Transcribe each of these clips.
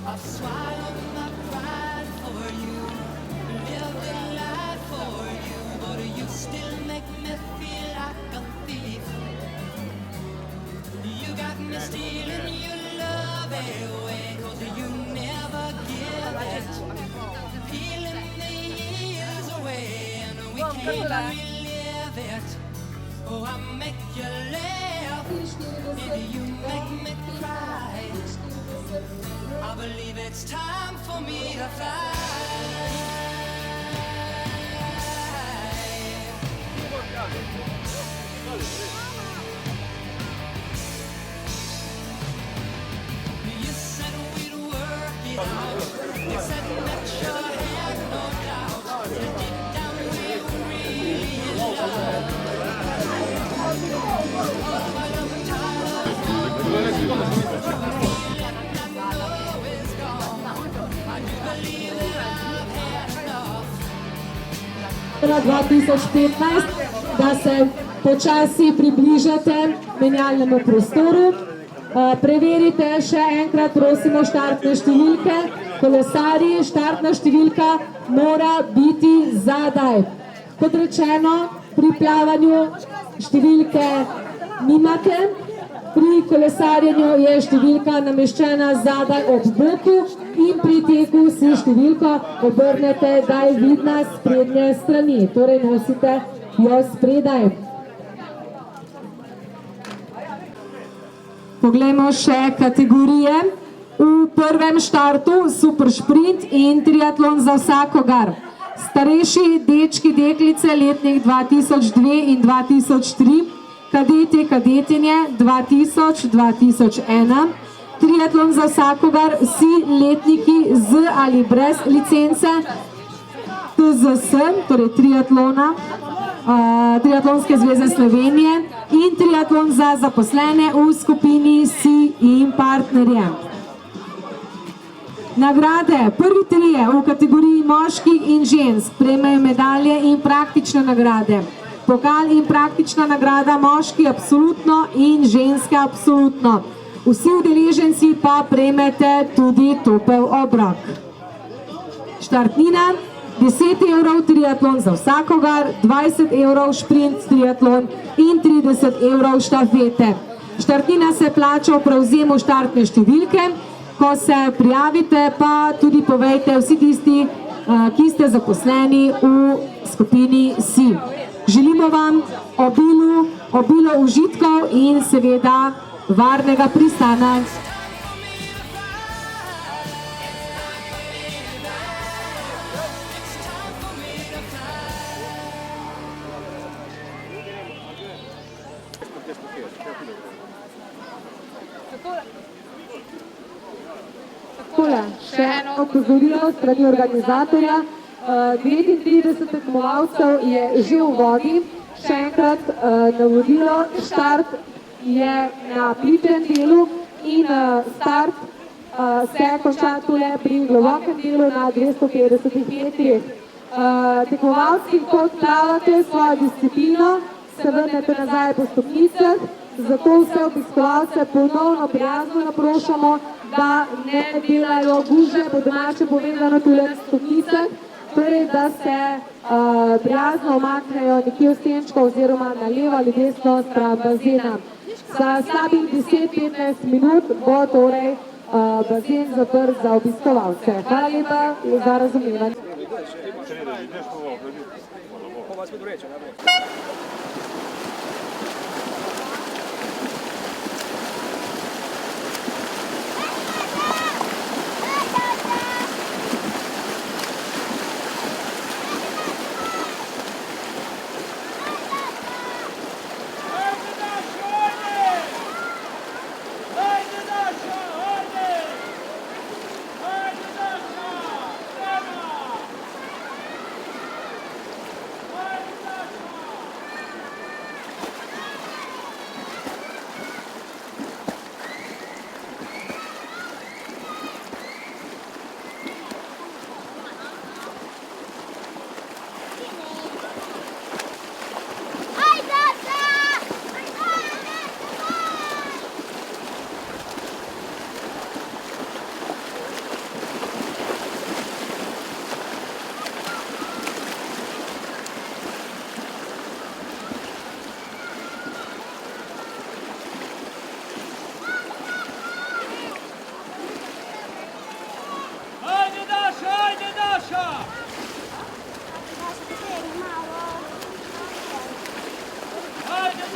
I've swallowed my pride for you, lived a life for you, but you still make me feel like a thief. You got me stealing your love away, 'cause you never give it. Peeling the years away and we can't relive it. Oh, I make you laugh and you make me cry. I believe it's time for me to fly. You said we'd work it out. You said that you had no doubt. You did down we were really in love. Oh, I'm tired of Na 2015, da se počasi približate menjalnemu prostoru. Preverite še enkrat, prosimo, štartne številke. Kolesarji, štartna številka mora biti zadaj. Kot rečeno, pri plavanju številke nimate. Pri kolesarjenju je številka nameščena zadaj ob boku in pri teku si številko obrnete, da je vidna s prednje strani, torej nosite jo spredaj. Poglejmo še kategorije. V prvem štartu super šprint in triatlon za vsakogar. Starejši dečki, deklice, letnik 2002 in 2003, kadeti, kadetinje 2000-2001, triatlon za vsakogar, vsi letniki z ali brez licence, TZS, torej triatlona, Triatlonske zveze Slovenije in triatlon za zaposlene v skupini Si in partnerje. Nagrade. Prvi trije v kategoriji moških in žensk prejmejo medalje in praktične nagrade. Pokal in praktična nagrada moški absolutno in ženske absolutno. Vsi udeleženci pa prejmete tudi topel obrok. Štartnina 10 evrov triatlon za vsakogar, 20 evrov šprint triatlon in 30 evrov štafete. Štartnina se plača v prevzemu štartne številke. Ko se prijavite, pa tudi povejte vsi tisti, ki ste zaposleni v skupini Si. Želimo vam obilo užitkov in seveda varnega pristana. Še eno opozorilo strani organizatorja. 39 tekmovalcev je že v vodi. Še enkrat navodilo, štart je na pličnem delu in start se konča tule pri globokem delu na 250 metrih. Tekmovalci, ko plavate svojo disciplino, se vrnete nazaj po stopnicah, zato vse obiskovalce ponovno prijazno naprošamo, da ne delajo guže, po domače povedano tule na stopnicah, torej da se prijazno omaknejo nekje v stenčko oziroma na levo ali desno stran bazena. Za slabih 10-15 minut bo torej bazen zaprt za obiskovalce. Hvala lepa za razumevanje.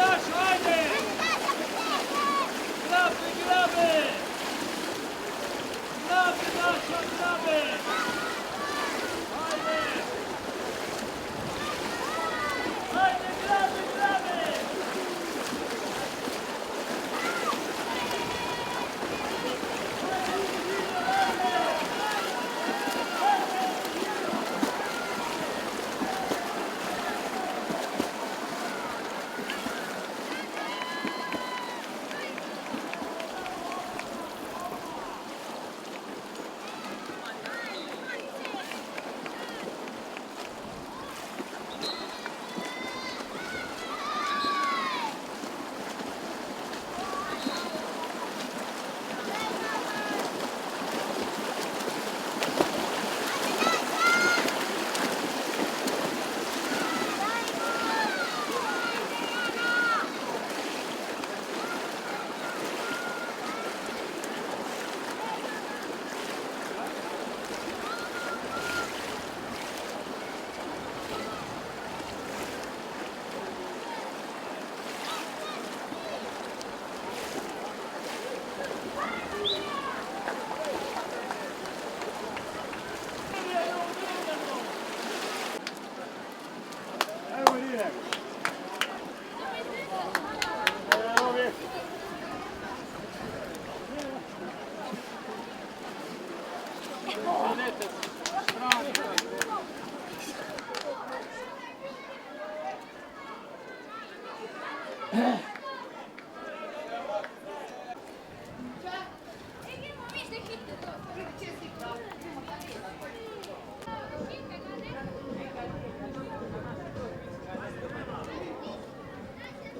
Sašo, ajde! Grabe, grabe! Grabe, Sašo, grabe! Ajde! Ajde, grabe, grabe!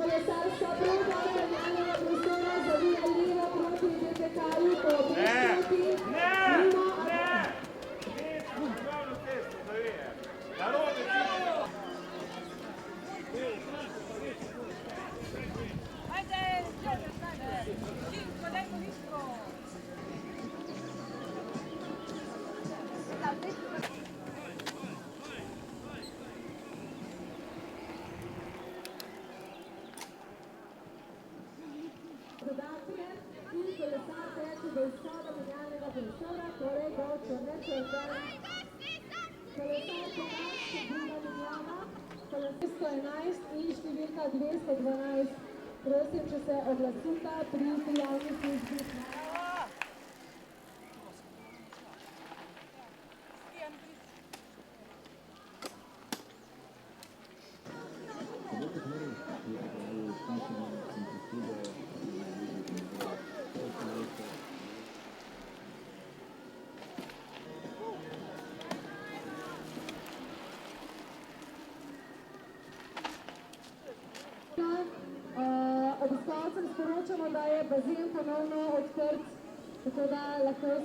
Kolesarska proga terminalnega prostora zavija levo proti DTK-ju po obeh poti. Dodatke in kolesar teče do izhoda menjalnega prostora, torej do črne črte. Kolesar Kovač, druga Ljubljana, kolesar 111 in številka 212. Prosim, če se oglasita pri prijavni službi. Obiskovalcem sporočamo, da je bazen ponovno odprt, tako da lahko...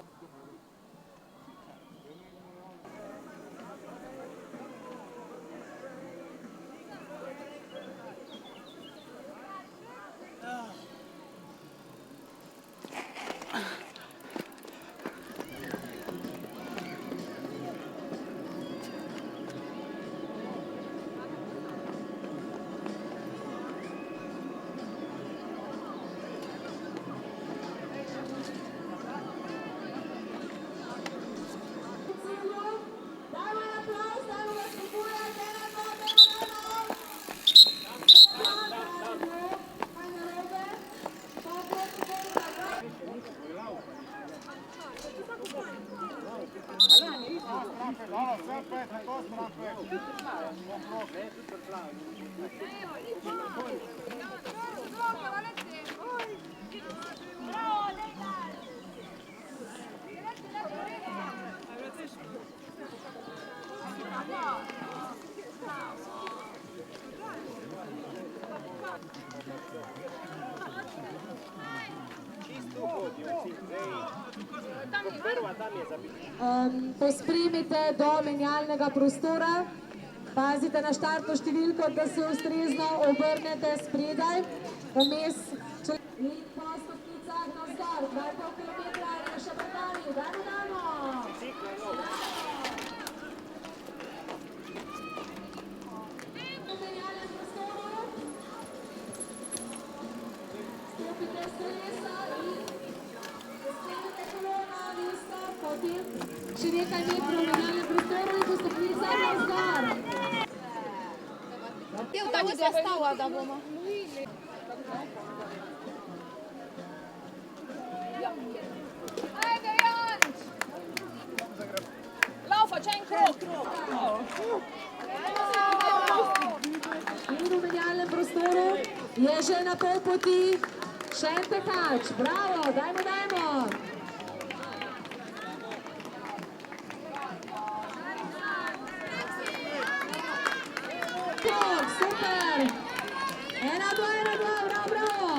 Pospremite do menjalnega prostora, pazite na štartno številko, da se ustrezno obrnete spredaj, vmes in po stopnicah navzdol, 2,5 km je še pred nami, dajmo! V menjalnem prostoru Še nekaj metrov v menjalnem prostoru in po stopnicah navzgor. Da bo zastala, da bomo. Ajde, Janč! Laufa, če en krog! In v menjalnem prostoru je že na pol poti še en tekač. Bravo, dajmo, dajmo. Super! 1-2, 1-2, bravo, bravo!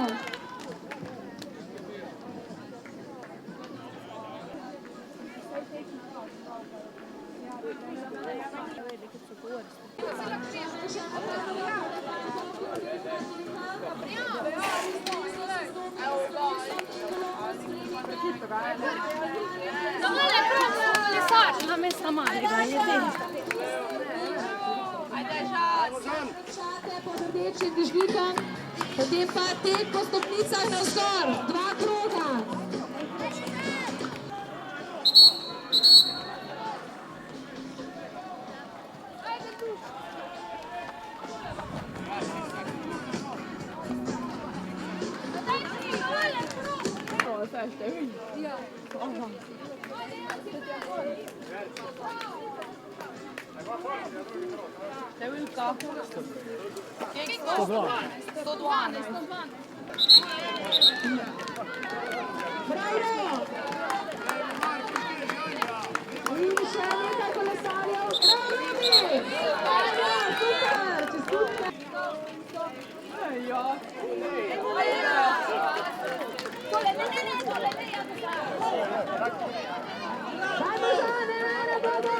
Dole, krog, lesač, na mesta Maribora, jedeni. Ajde, žal. Šate pod rdečim dežnikom, potem pa tek po stopnicah navzgor, 2 kroga. Številka. 112. Bravo! In še nekaj kolesarjev. Bravo, super, čestitke. Dajmo za, ne, bodo.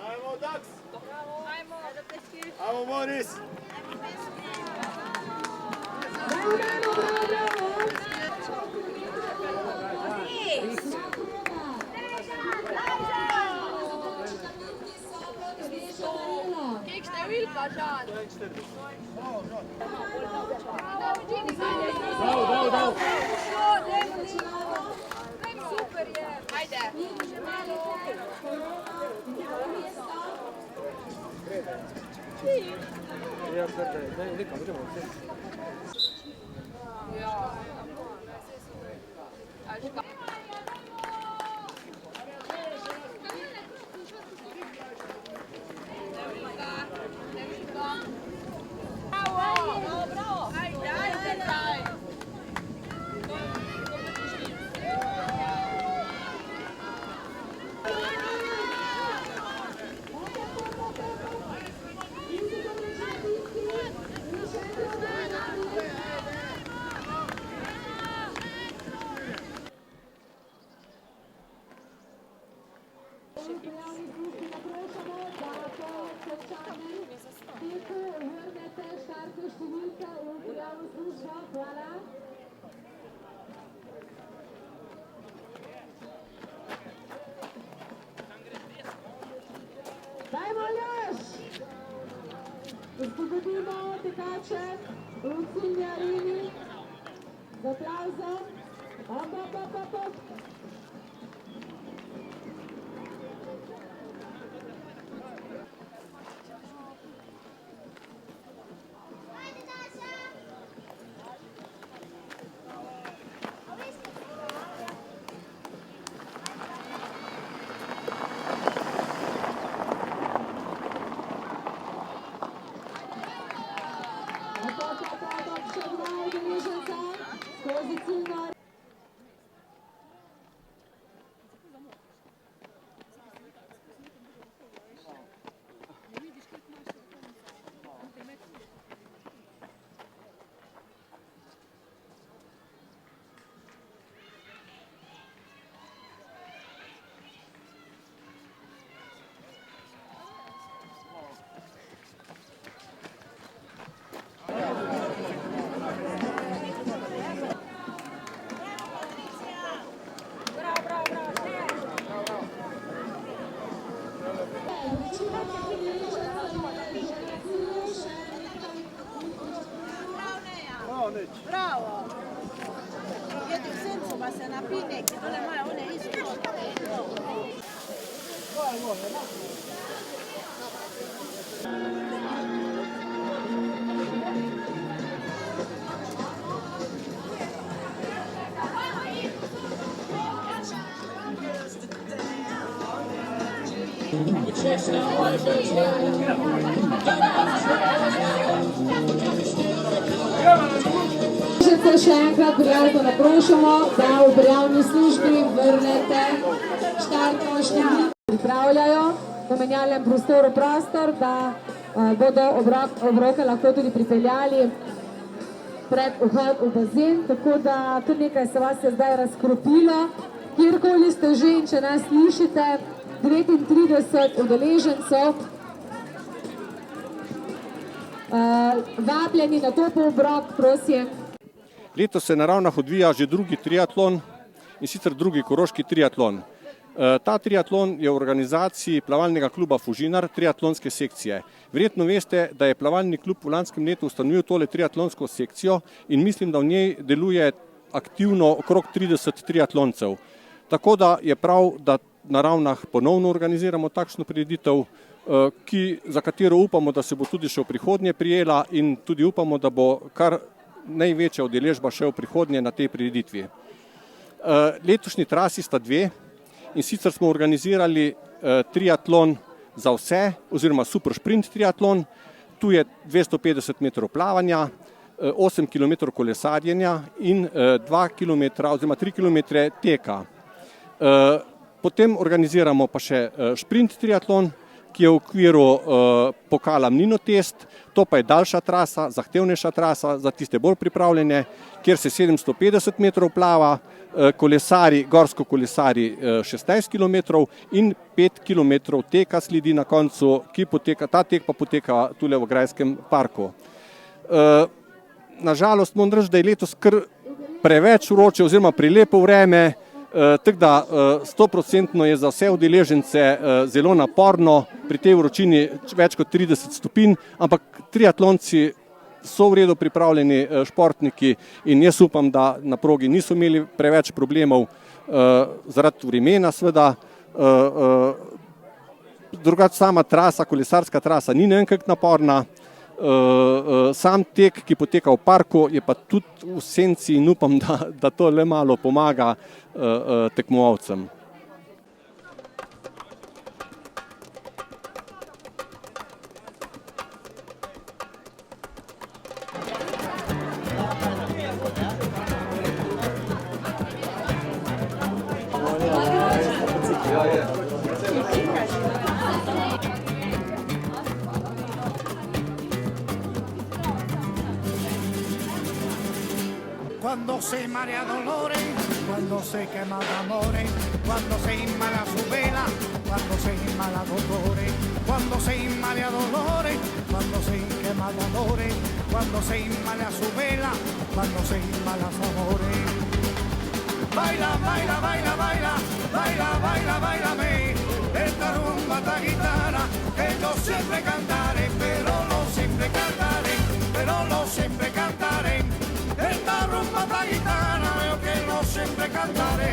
Ajmo, Dax! Ajmo, Boris! Dajmo, dajmo, bravo, bravo. Kik številka, Žan? Dal! Super je. Ajde. Bravo. Ajde, daj. Dajmo, Aljaž! Spodbudimo tekače v ciljni arini z aplavzom. Hop, hop, hop, hop, hop. Še dva udeleženca skozi ciljno arino. Še enkrat prijavljamo, naprošamo, da v prijavni službi vrnete štartno številko. Pripravljajo v menjalnem prostoru prostor, da bodo obroke lahko tudi pripeljali pred vhod v bazen, tako da tudi nekaj se vas je zdaj razkropilo. Kjerkoli ste že in če nas slišite, 39 udeležencev, vabljeni na topel obrok, prosim. Letos se na Ravnah odvija že drugi triatlon in sicer drugi koroški triatlon. Ta triatlon je v organizaciji plavalnega kluba Fužinar, triatlonske sekcije. Verjetno veste, da je plavalni klub v lanskem letu ustanovil tole triatlonsko sekcijo in mislim, da v njej deluje aktivno okrog 30 triatloncev. Tako da je prav, da na Ravnah ponovno organiziramo takšno prireditev, za katero upamo, da se bo tudi še v prihodnje prijela in tudi upamo, da bo kar največja udeležba še v prihodnje na tej prireditvi. Letošnji trasi sta dve in sicer smo organizirali triatlon za vse oziroma super sprint triatlon. Tu je 250 metrov plavanja, 8 km kolesarjenja in 2 km oziroma 3 km teka. Potem organiziramo pa še sprint triatlon, ki je v okviru pokala Mlinotest. To pa je daljša trasa, zahtevnejša trasa za tiste bolj pripravljene, kjer se 750 metrov plava, gorsko kolesari 16 km in 5 km teka sledi na koncu, ta tek pa poteka tule v Grajskem parku. Nažalost moram reči, da je letos kar preveč vroče oziroma prelepo vreme, tako da 100% je za vse udeležence zelo naporno, pri tej vročini več kot 30 stopinj, ampak triatlonci so v redu pripravljeni športniki in jaz upam, da na progi niso imeli preveč problemov zaradi vremena seveda. Drugače sama trasa, kolesarska trasa ni nekako naporna. Sam tek, ki poteka v parku, je pa tudi v senci in upam, da to le malo pomaga tekmovalcem. Cuando se marea dolores, cuando se quema de amores, cuando se inmala su vela, cuando se inmala dolores, cuando se inmala dolores, cuando se quema de amores, cuando se inmala su vela, cuando se inmala su amores. Baila, baila, baila, baila, baila, baila, bailame, esta rumba, esta guitarra, que yo siempre cantaré, pero no siempre cantaré, pero no siempre cantaré. Esta rumba, esta guitarra, yo que no siempre cantaré.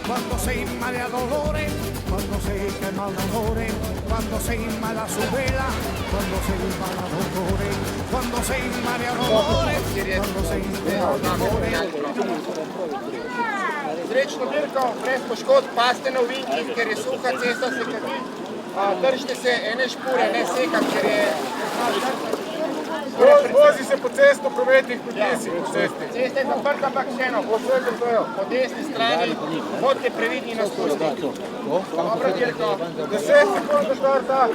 Cuando se inmala dolores, cuando se quema dolores, cuando se inmala su vela, cuando se inmala dolores, cuando se inmala dolores, cuando se inmala dolores. Srečno dirko, brez poškodb, paste na ovinkih, ker je suha cesta, se kadi. Držite se ene špure, ne sekam, ker je... Vozi se po cestu, prometnih podjesi po cesti. Cesta je zaprta, ampak vseeno, po desni strani, bodite previdni na spusti. Dobro dirko. 10 sekund do štarta.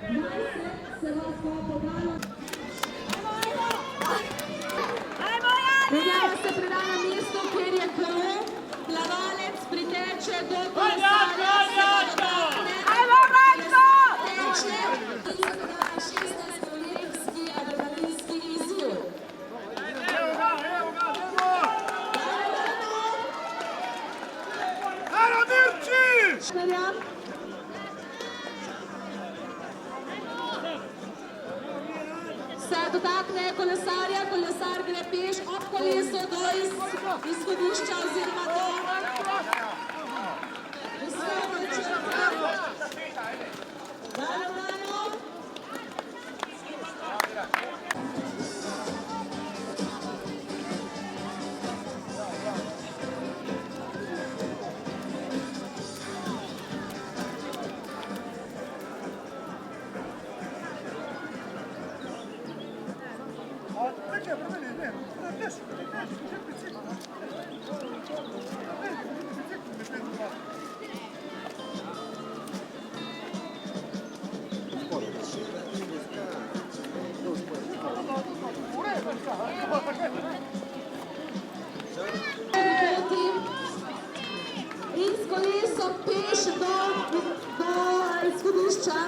Menjava se predana mesto, kjer je kolo, plavalec priteče do kolesarja, se dotakne, teče in zna 16-olimpijski adrenalinski izziv. Se dotakne kolesarja, kolesar gre peš ob kolesu do izhodišča oziroma do izhodne črte. Naravnano. In s kolesom peš do izhodišča.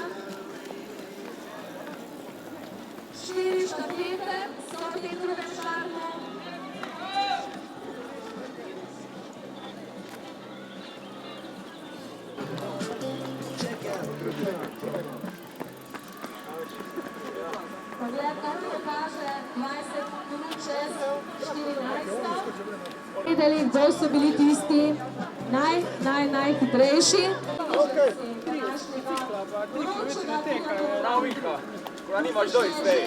4 štafete, 100 metrov štartno. Pogled, kar pokaže 20 minut čez 14. Videli, kdo so bili tisti najhitrejši. Koja nimaš do izveji.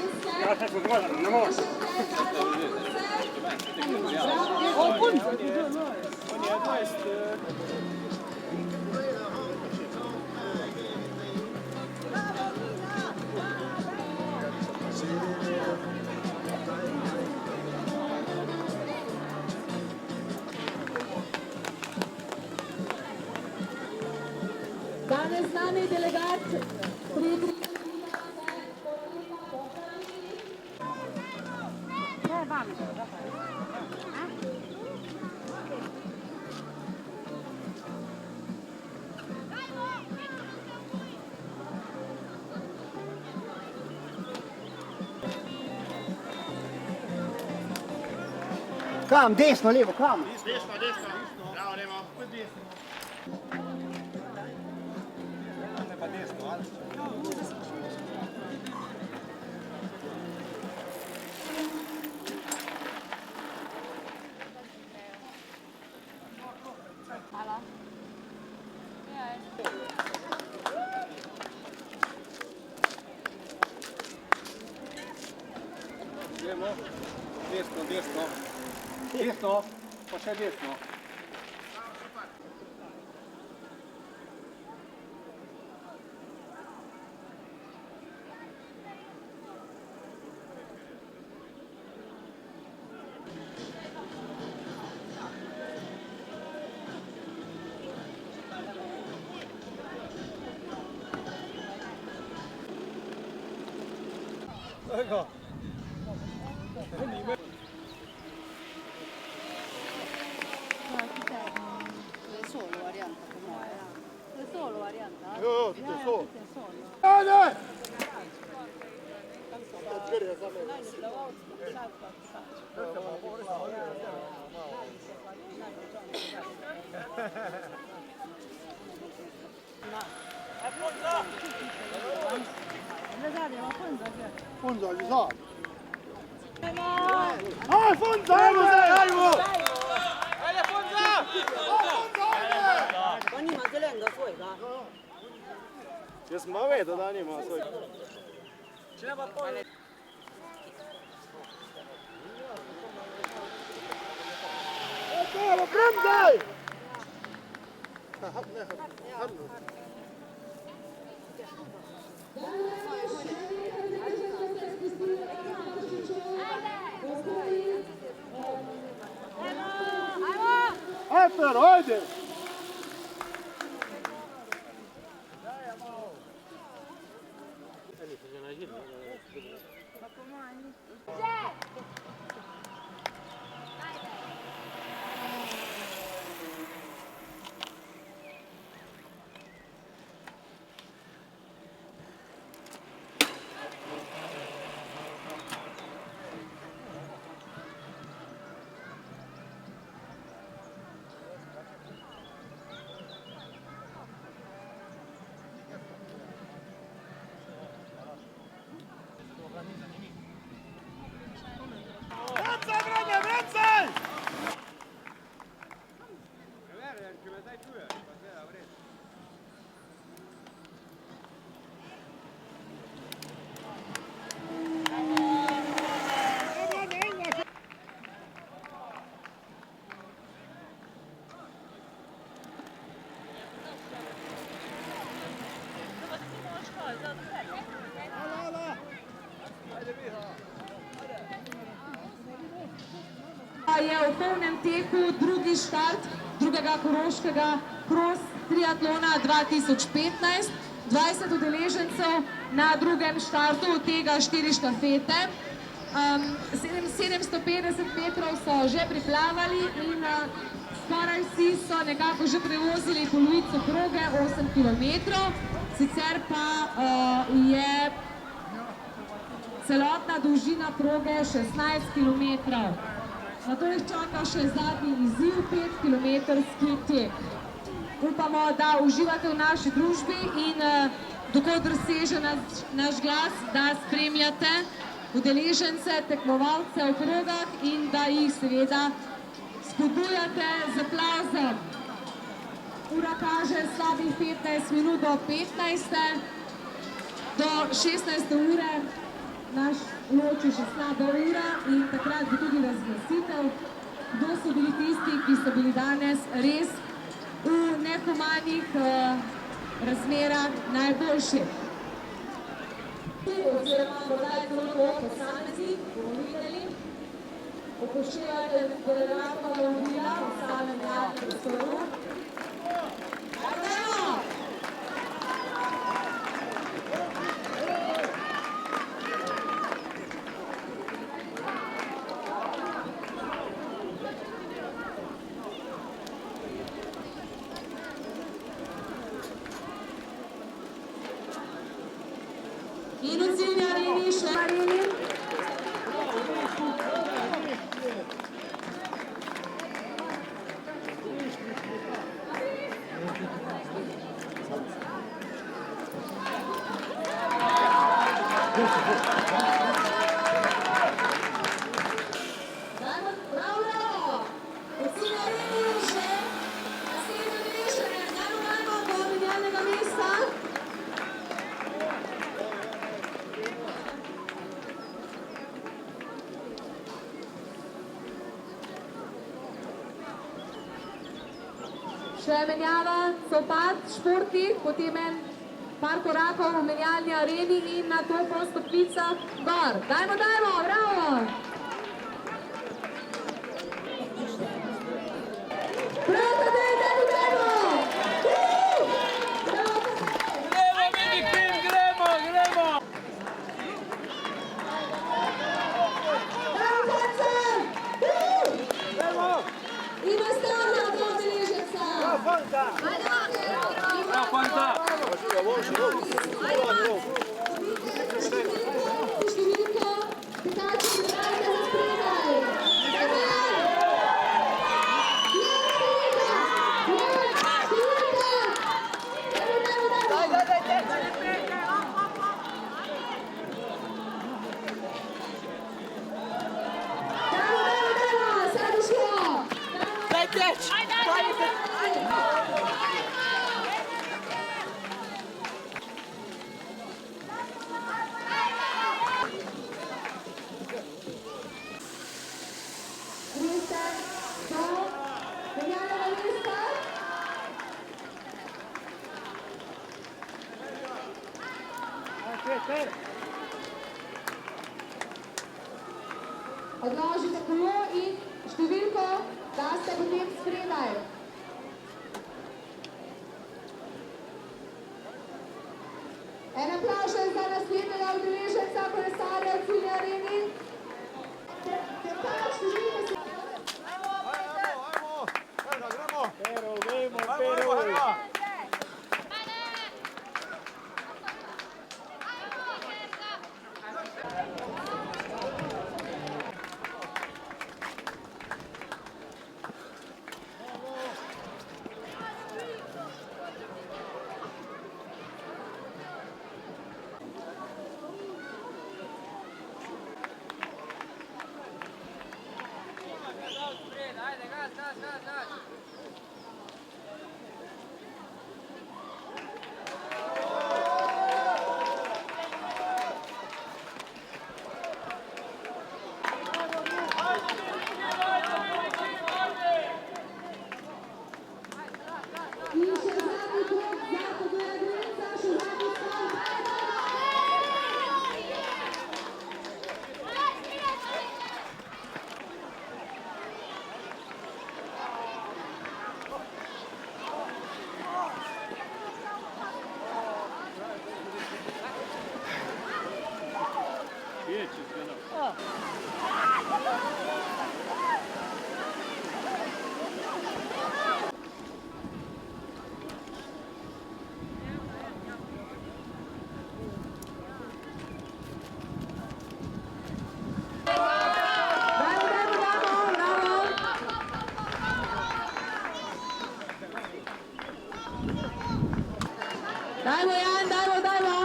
Danes z nami delegat pri Kam, desno, levo, kam? Desno, desno. Bravo, levo. Gremo, desno, desno, desno, pa še desno. Ecco. Fonza, ci sono. Ah, Fonza! Aivo! Pa nima zelenega svojega. Jaz sem pa vedel, da nima svojega. Evo, bremzaj! Efer, ajde! Wracaj, Grania, wracaj! Je v polnem teku drugi štart drugega koroškega cross triatlona 2015. 20 udeležencev na drugem štartu, od tega 4 štafete. 750 metrov so že priplavali in skoraj vsi so nekako že prevozili polovico proge, 8 kilometrov. Sicer pa je celotna dolžina proge 16 kilometrov. Na to jih čaka še zadnji izziv, 5-kilometrski tek. Upamo, da uživate v naši družbi in dokler seže naš glas, da spremljate udeležence, tekmovalce v krogah in da jih seveda spodbujate z aplavzom. Ura kaže slabih 15 minut do 15. Do 16. ure naš loči še slaba ura in takrat bo tudi razglasitev, kdo so bili tisti, ki so bili danes res v nehumanih razmerah najboljši. Oziroma morda je to posameznik, bomo videli. Upoštevajte veljavna navodila v samem javnem prostoru. Dajmo! In v ciljni areni še areni. Dajmo, bravo! V ciljni areni še 7 udeležencev. Dajmo do menjalnega mesta. Še menjava, sopad, športnik, potem par korakov v menjalni areni in na to po stopnicah gor. Dajmo, dajmo, bravo! Bravo, dajmo, dajmo! Gremo, mini tim, gremo, gremo! Bravo, Francer! Gremo! In ostala dva udeleženca. Fanta! Bravo, Fanta! Številko, petači, pripravite za spredaj. Odložite kolo in številko, da ste potem spredaj. En aplavz še za nas. naslednjega udeleženca kolesarja v ciljni areni. Ajde, gas, gas, gas, gas. Dajmo, Jan, dajmo, dajmo.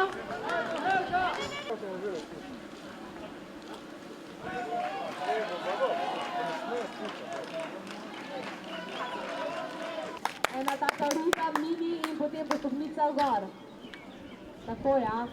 Ena taka ruta, mini in potem postopnica v gor. Tako, ja.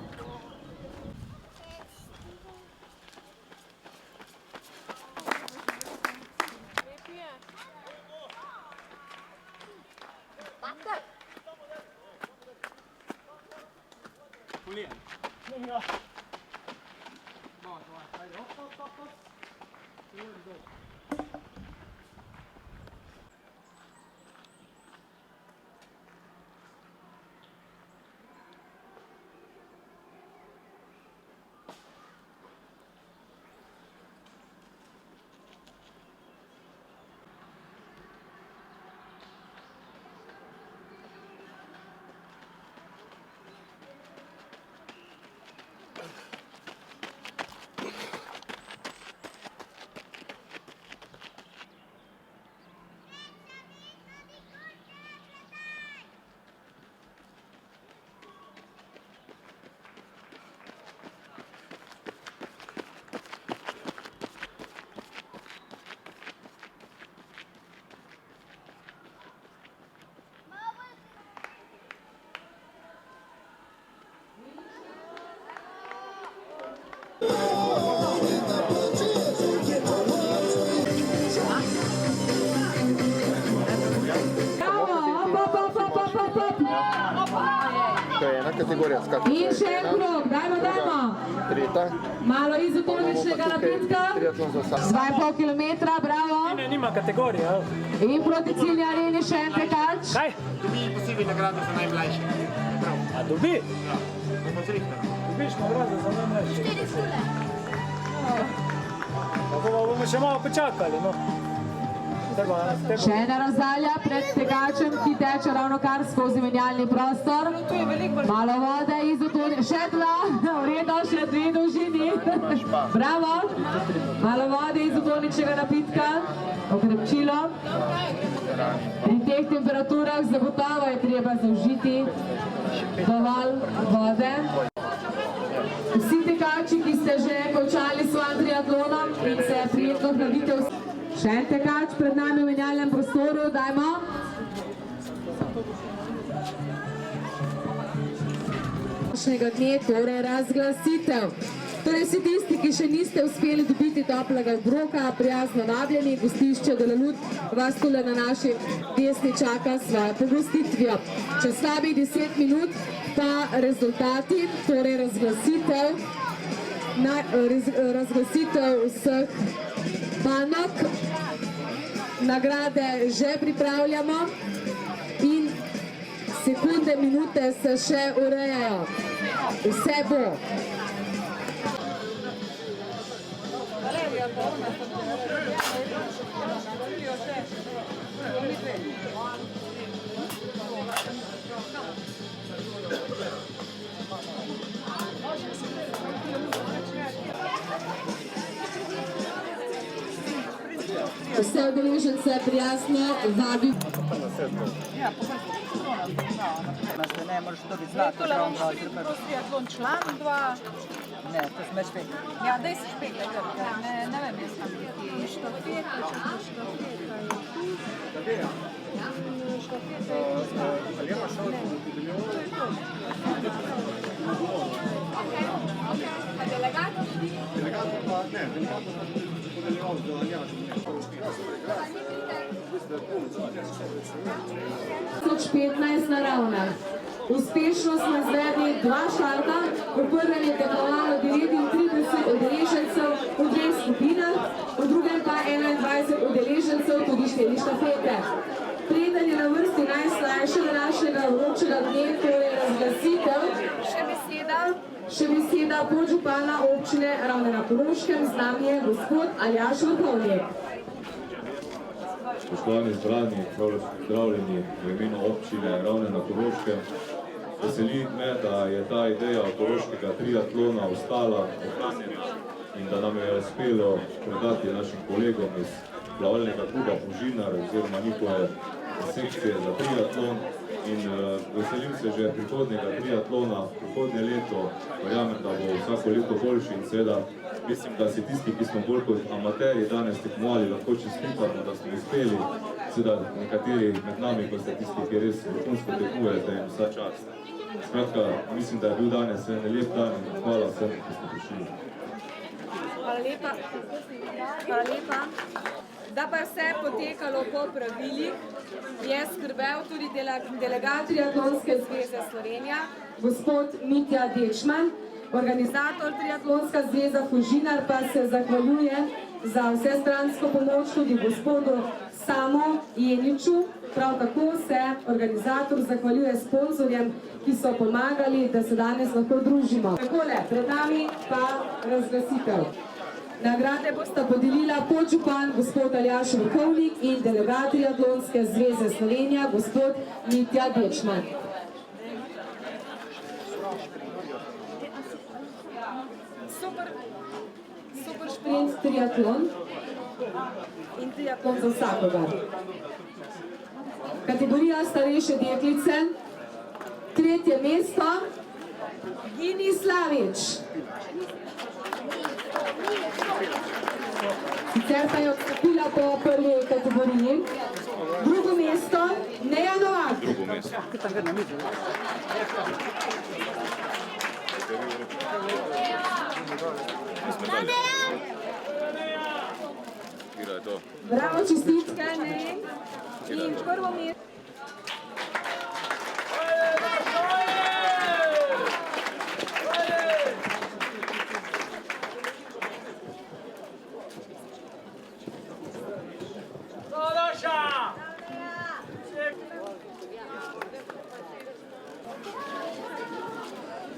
To je ena kategorija, skakati. In še en krog, dajmo, dajmo. Tretja. Malo izotoničnega napitka. 2,5 kilometra, bravo. Nima kategorije. In proti ciljni areni še en tekač. Kaj? Dobi posebej nagrado za najmlajše. A dobi? Ja, bomo zrihtali. Dobiš nagrado za najmlajše. Tako bomo še malo počakali, no. Še ena razdalja pred tekačem, ki teče ravno kar skozi menjalni prostor. Malo vode, izotoni, še dva, v redu, še dve dolžini. Bravo. Malo vode, izotoničnega napitka, okrepčilo. Pri teh temperaturah zagotovo je treba zaužiti dovolj vode. Vsi tekači, ki ste že končali s svojim triatlonom in se prijetno hladite vsi. Še en tekač pred nami v menjalnem prostoru, dajmo. Današnjega dne, torej razglasitev. Torej vsi tisti, ki še niste uspeli dobiti toplega obroka, prijazno vabljeni, gostišče Delalut vas tule na naši desni čaka s svojo pogostitvijo. Čez slabih 10 minut pa rezultati, torej razglasitev vseh panog, nagrade že pripravljamo in sekunde, minute se še urejajo. Vse bo. Vse udeležence prijazno vabim. Ne, moraš dobiti zlato. Triatlon član, dva. Ne, to smeš peti. Ja, daj si špet, ne vem, jaz tam nekje. Štafeta, na Ravnah. Uspešno smo izvedli 2 štarta, v prvem je tekmovalo 39 udeležencev v 2 skupinah, v drugem pa 21 udeležencev, tudi 4 štafete. Preden je na vrsti najslajše današnjega vročega dne, to je razglasitev, še beseda podžupana občine Ravne na Koroškem, z nami je gospod Aljaž Vrhovnik. Spoštovani zbrani, pozdravljeni v imenu občine Ravne na Koroškem. Veseli me, da je ta ideja koroškega triatlona ostala, ohranjena in da nam je uspelo predati našim kolegom iz plavalnega kluba Fužinar oziroma njihove sekcije za triatlon. In veselim se že prihodnjega triatlona, prihodnje leto, verjamem, da bo vsako leto boljši in seveda mislim, da si tisti, ki smo bolj kot amaterji danes tekmovali, lahko čestitamo, da smo uspeli, seveda nekateri med nami, ko ste tisti, ki res vrhunsko tekmujete in vsa čast. Skratka, mislim, da je bil danes en lep dan in hvala vsem, ki ste prišli. Hvala lepa. Hvala lepa. Da pa je vse potekalo po pravilih, je skrbel tudi delegat Triatlonske zveze Slovenija, gospod Mitja Dečman. Organizator Triatlonska zveza Fužinar pa se zahvaljuje za vsestransko pomoč tudi gospodu Samo Jeniču. Prav tako se organizator zahvaljuje sponzorjem, ki so pomagali, da se danes lahko družimo. Takole, pred nami pa razglasitev. Nagrade bosta podelila podžupan gospod Aljaž Vrhovnik in delegat Triatlonske zveze Slovenija gospod Mitja Dečman. Super šprint triatlon in triatlon za vsakogar. Kategorija starejše deklice, 3. mesto, Gini Slavič. Sicer pa je odstopila po prvi kategoriji. 2. mesto, Neja Novak. Bravo, čestitke, Neja. In 1. mesto.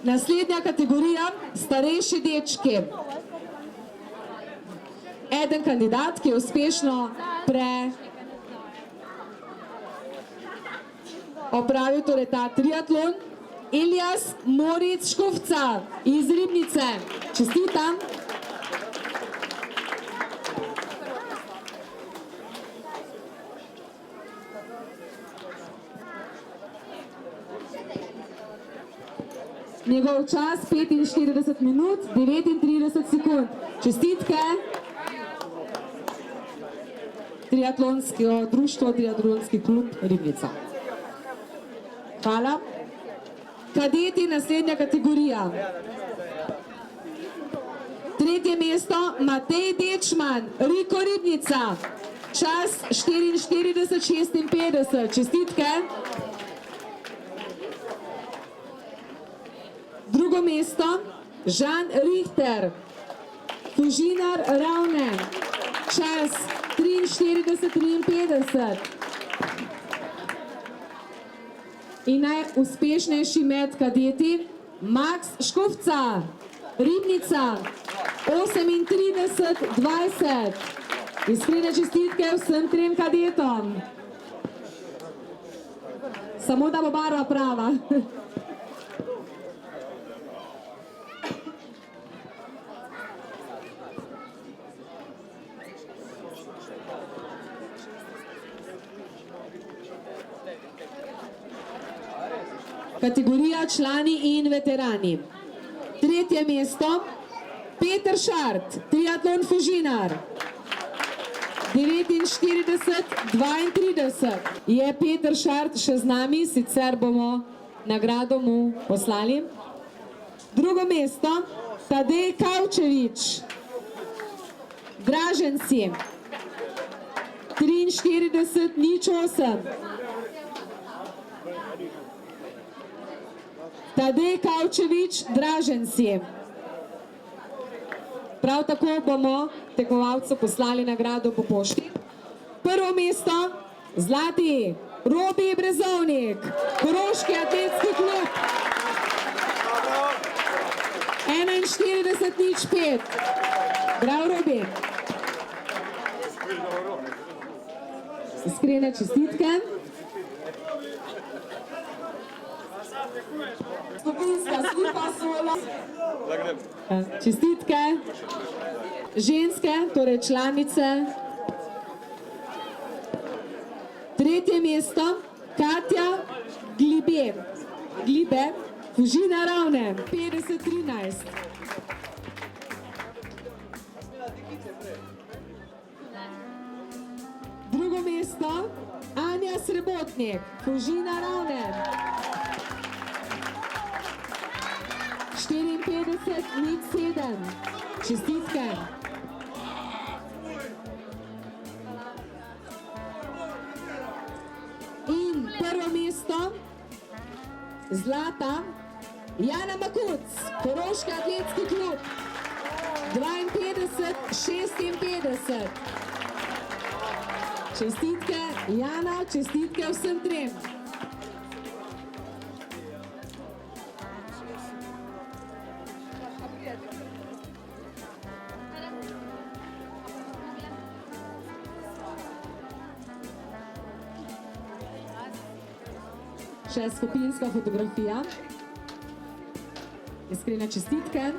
Naslednja kategorija, starejši dečki. Eden kandidat, ki je uspešno opravil torej ta triatlon, Iljas Moric Škofca iz Ribnice. Čestitam. Njegov čas 45 minut, 39 sekund. Čestitke. Triatlonsko društvo, Triatlonski klub Ribnica. Hvala. Kadeti, naslednja kategorija. 3. mesto, Matej Dečman, Riko Ribnica. Čas 44:56. Čestitke. 2. mesto, Žan Richter, Fužinar Ravne. Čas 43:53. In najuspešnejši med kadeti, Max Škufca, Ribnica, 38-20. Iskrene čestitke vsem trem kadetom. Samo da bo barva prava. Kategorija člani in veterani. Tretje mesto, Peter Šart, triatlon Fužinar. 49-32. Je Peter Šart še z nami, sicer bomo nagrado mu poslali. Drugo mesto, Tadej Kavčevič, Draženci. 43-08. Tadej Kavčevič, Draženci. Prav tako bomo tekmovalcu poslali nagrado po pošti. Prvo mesto, zlati Robi Brezovnik, Koroški atletski klub. 41-05. Bravo, Robi. Iskrene čestitke. Skupinska slika sola. Čestitke. Ženske, torej članice. Tretje mesto, Katja Glibe, Fužina Ravne, 50-13. Drugo mesto, Anja Srebotnik, Fužina Ravne. 54-07. Čestitke. In prvo mesto, zlata, Jana Makuc, Koroški atletski klub. 52-56. Čestitke, Jana, čestitke vsem trem. Še skupinska fotografija. Iskrene čestitke.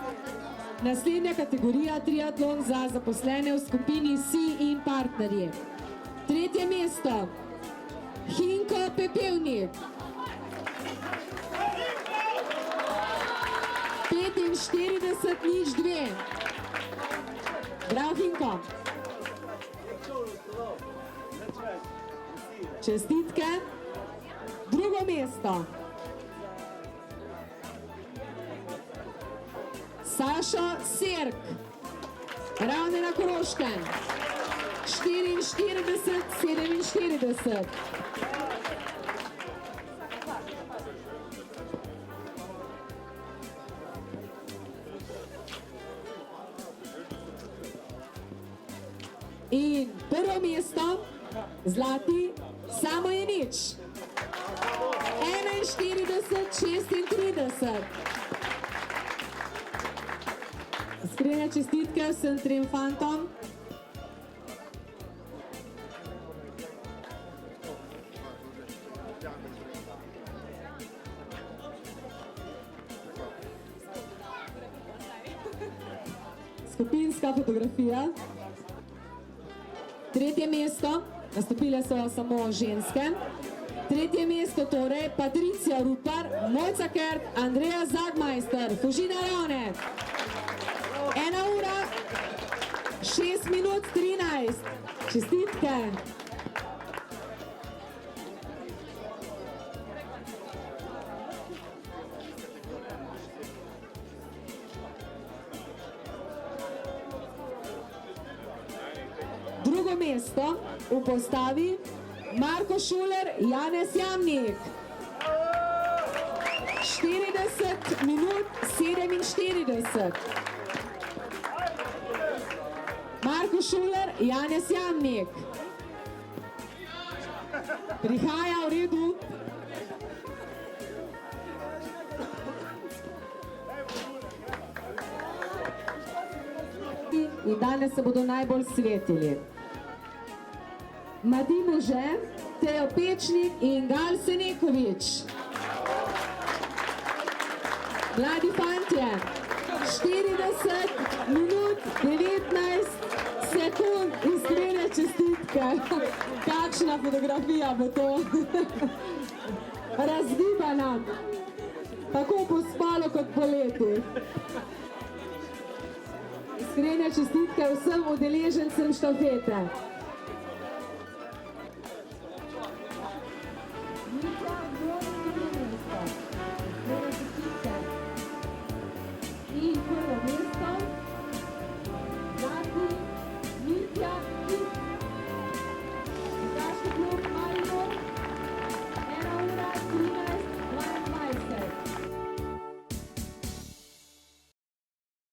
Naslednja kategorija, triatlon za zaposlene v skupini Si in partnerji. Tretje mesto, Hinko Pepevnik. 45-02. Bravo, Hinko. Čestitke. Drugo mesto, Sašo Serk, Ravne na Koroškem. 44-47. In prvo mesto, zlati Samo Jenič. 41-36. Iskrene čestitke vsem trem fantom. Skupinska fotografija. Tretje mesto, nastopile so samo ženske. Tretje mesto torej Patricija Rupar, Mojca Kert, Andreja Zagmajster, Fužina Ravne. 1 ura, 6 minut 13. Čestitke. Drugo mesto v postavi Marko Šuler, Janez Jamnik. 40 minut 47. Marko Šuler, Janez Jamnik. Prihaja v redu. in danes se bodo najbolj svetili. Madi Može, Tejo Pečnik in Gal Senekovič. Mladi fantje, 40 minut 19 sekund iskrene čestitke. Kakšna fotografija bo to? Razgibana, tako po spalo kot poleti. Iskrene čestitke vsem udeležencem štafete.